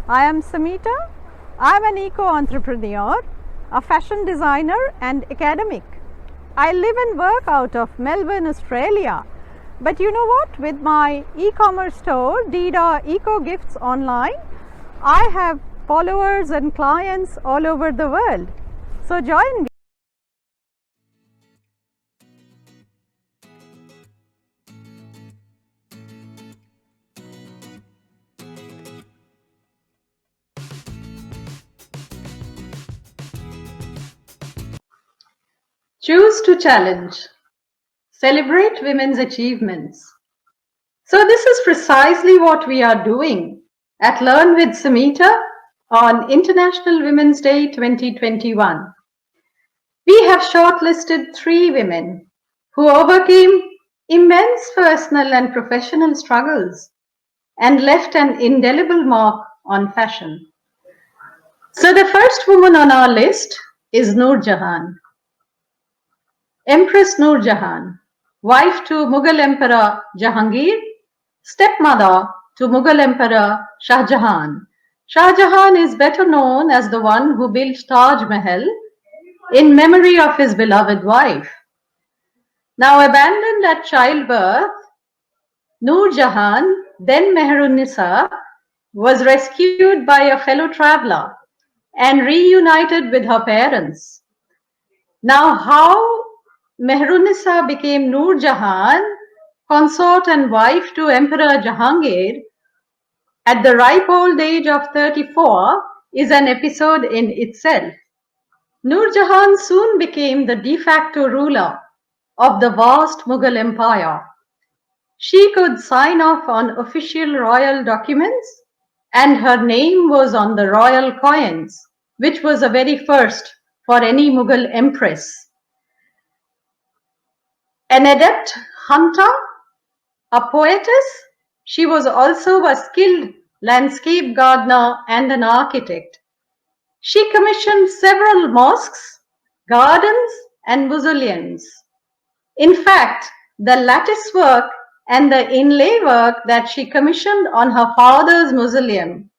I am Samita. I am an eco-entrepreneur, a fashion designer and academic. I live and work out of Melbourne, Australia. But you know what? With my e-commerce store, AoDA Eco Gifts Online, I have followers and clients all over the world. So join me. Choose to challenge. Celebrate women's achievements. So this is precisely what we are doing at Learn with Samita on International Women's Day 2021. We have shortlisted 3 women who overcame immense personal and professional struggles and left an indelible mark on fashion. So the first woman on our list is Noor Jahan. Empress Noor Jahan, wife to Mughal Emperor Jahangir, stepmother to Mughal Emperor Shah Jahan. Shah Jahan is better known as the one who built Taj Mahal in memory of his beloved wife. Now abandoned at childbirth, Noor Jahan, then Mehrun-Nisa, was rescued by a fellow traveler and reunited with her parents. Now how Mehrun-Nisa became Noor Jahan, consort and wife to Emperor Jahangir, at the ripe old age of 34 is an episode in itself. Noor Jahan soon became the de facto ruler of the vast Mughal Empire. She could sign off on official royal documents, and her name was on the royal coins, which was a very first for any Mughal empress. An adept hunter, a poetess, she was also a skilled landscape gardener and an architect. She commissioned several mosques, gardens, and mausoleums. In fact, the lattice work and the inlay work that she commissioned on her father's mausoleum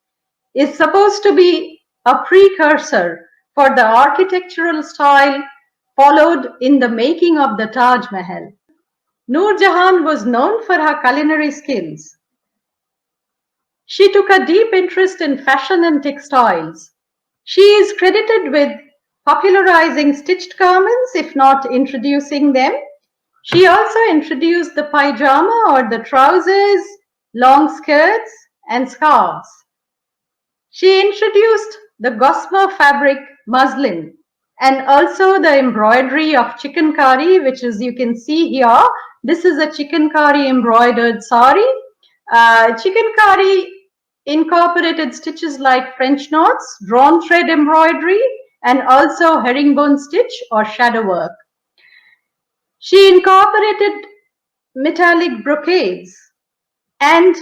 is supposed to be a precursor for the architectural style followed in the making of the Taj Mahal. Noor Jahan was known for her culinary skills. She took a deep interest in fashion and textiles. She is credited with popularizing stitched garments, if not introducing them. She also introduced the pajama or the trousers, long skirts, and scarves. She introduced the gossamer fabric muslin and also the embroidery of chikankari, which is, you can see here, this is a chikankari embroidered sari. Chikankari incorporated stitches like French knots, drawn thread embroidery, and also herringbone stitch or shadow work. She incorporated metallic brocades and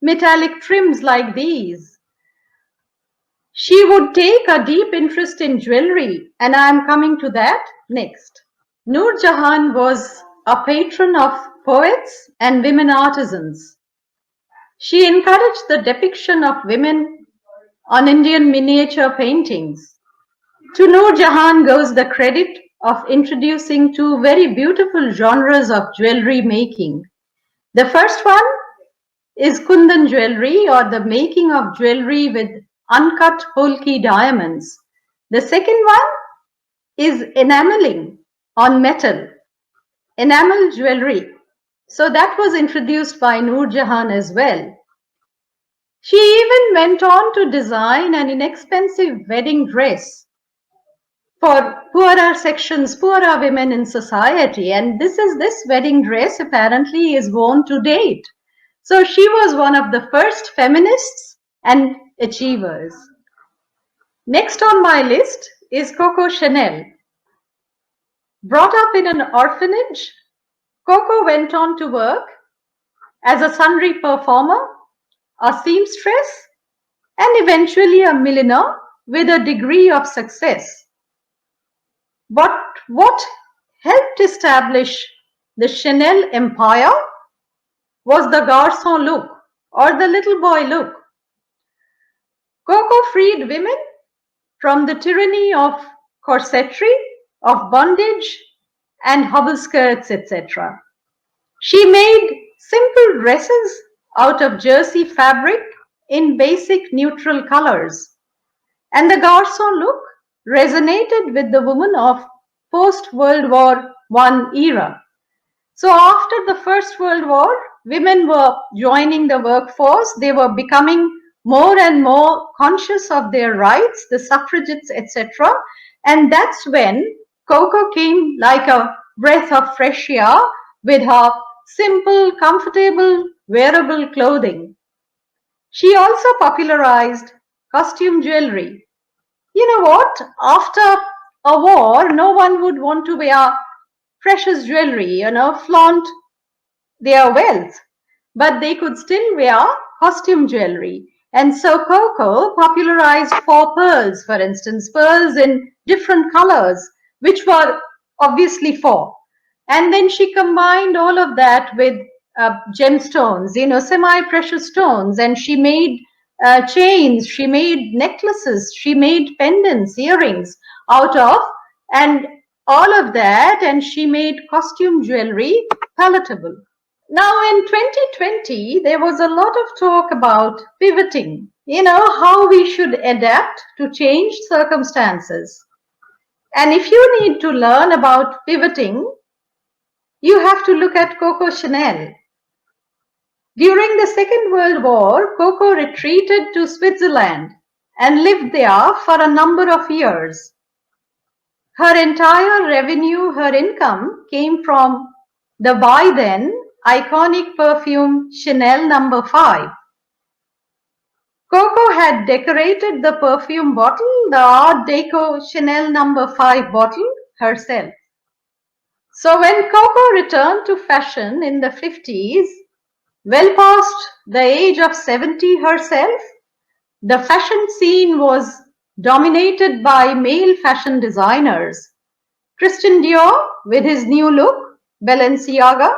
metallic trims like these. She would take a deep interest in jewelry, and I am coming to that next. Noor Jahan was a patron of poets and women artisans. She encouraged the depiction of women on Indian miniature paintings. To Noor Jahan goes the credit of introducing 2 very beautiful genres of jewelry making. The first one is Kundan jewelry, or the making of jewelry with uncut Polki diamonds. The second one is enameling on metal, enamel jewelry. So that was introduced by Noor Jahan as well. She even went on to design an inexpensive wedding dress for poorer women in society, and this wedding dress apparently is worn to date. So she was one of the first feminists and achievers. Next on my list is Coco Chanel. Brought up in an orphanage, Coco went on to work as a sundry performer, a seamstress, and eventually a milliner with a degree of success. But what helped establish the Chanel empire was the garçon look, or the little boy look. freed women from the tyranny of corsetry, of bondage, and hobble skirts, etc. She made simple dresses out of jersey fabric in basic neutral colors. And the garçon look resonated with the women of post-World War I era. So after the First World War, women were joining the workforce. They were becoming more and more conscious of their rights, the suffragettes, etc. And that's when Coco came like a breath of fresh air with her simple, comfortable, wearable clothing. She also popularized costume jewelry. You know what? After a war, no one would want to wear precious jewelry, flaunt their wealth, but they could still wear costume jewelry. And so Coco popularized for pearls, for instance, pearls in different colors, which were obviously for. And then she combined all of that with gemstones, semi-precious stones, and she made chains, she made necklaces, she made pendants, earrings out of, and all of that, and she made costume jewelry palatable. Now in 2020, there was a lot of talk about pivoting, how we should adapt to changed circumstances. And if you need to learn about pivoting, you have to look at Coco Chanel. During the Second World War, Coco retreated to Switzerland and lived there for a number of years. Her entire revenue, her income came from the by then iconic perfume Chanel No. 5. Coco had decorated the perfume bottle, the Art Deco Chanel No. 5 bottle, herself. So when Coco returned to fashion in the 50s, well past the age of 70 herself, the fashion scene was dominated by male fashion designers. Christian Dior with his new look, Balenciaga.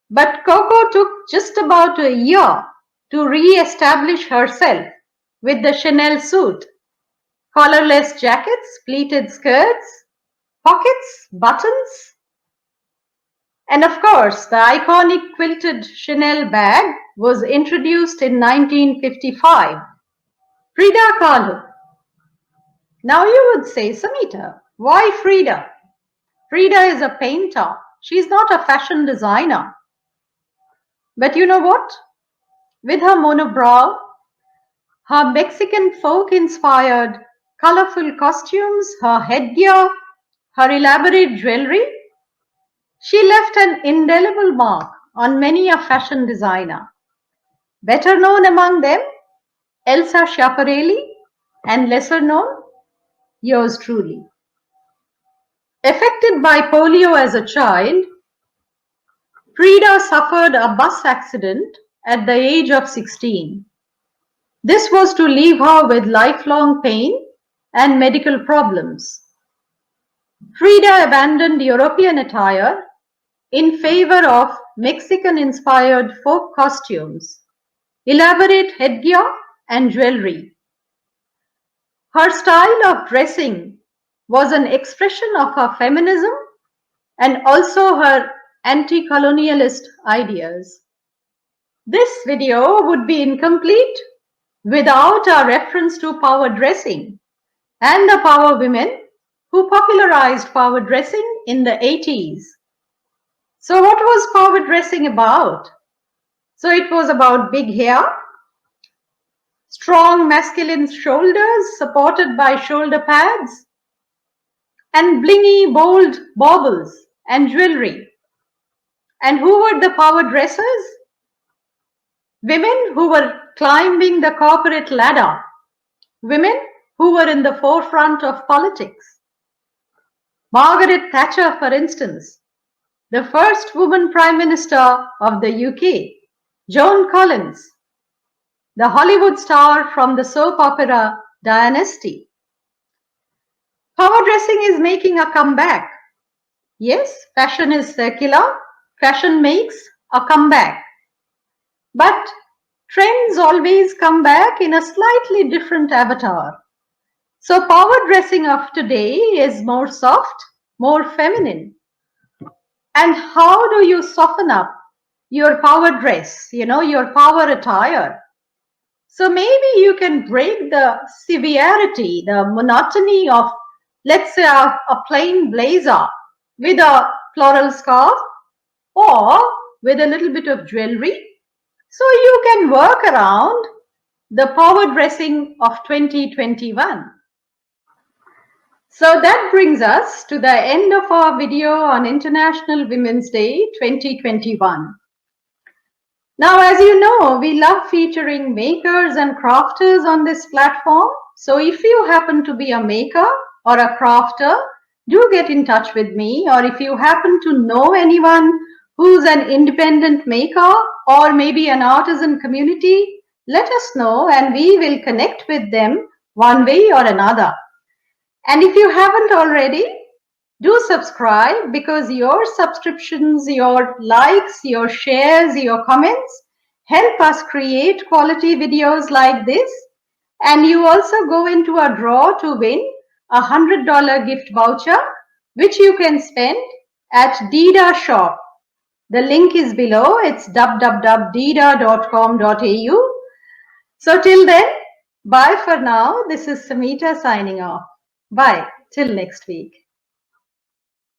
But Coco took just about a year to re-establish herself with the Chanel suit, collarless jackets, pleated skirts, pockets, buttons, and of course the iconic quilted Chanel bag was introduced in 1955. Frida Kahlo. Now you would say, Samita, why Frida? Frida is a painter. She's not a fashion designer. But you know what? With her monobrow, her Mexican folk-inspired colorful costumes, her headgear, her elaborate jewelry, she left an indelible mark on many a fashion designer. Better known among them, Elsa Schiaparelli, and lesser known, yours truly. Affected by polio as a child, Frida suffered a bus accident at the age of 16. This was to leave her with lifelong pain and medical problems. Frida abandoned European attire in favor of Mexican-inspired folk costumes, elaborate headgear, and jewelry. Her style of dressing was an expression of her feminism and also her anti-colonialist ideas. This video would be incomplete without a reference to power dressing and the power women who popularized power dressing in the 80s. So what was power dressing about? So it was about big hair, strong masculine shoulders supported by shoulder pads, and blingy, bold baubles and jewelry. And who were the power dressers? Women who were climbing the corporate ladder. Women who were in the forefront of politics. Margaret Thatcher, for instance, the first woman Prime Minister of the UK, Joan Collins, the Hollywood star from the soap opera Dynasty. Power dressing is making a comeback. Yes, fashion is circular. Fashion makes a comeback. But trends always come back in a slightly different avatar. So power dressing of today is more soft, more feminine. And how do you soften up your power dress, your power attire? So maybe you can break the severity, the monotony of, let's say, a plain blazer with a floral scarf or with a little bit of jewelry. So you can work around the power dressing of 2021. So that brings us to the end of our video on International Women's Day 2021. Now, as you know, we love featuring makers and crafters on this platform. So if you happen to be a maker or a crafter, do get in touch with me. Or if you happen to know anyone who's an independent maker or maybe an artisan community, let us know and we will connect with them one way or another. And if you haven't already, do subscribe, because your subscriptions, your likes, your shares, your comments help us create quality videos like this. And you also go into a draw to win a $100 gift voucher, which you can spend at DIDA shop. The link is below. It's www.dida.com.au. So till then, bye for now. This is Samita signing off. Bye till next week.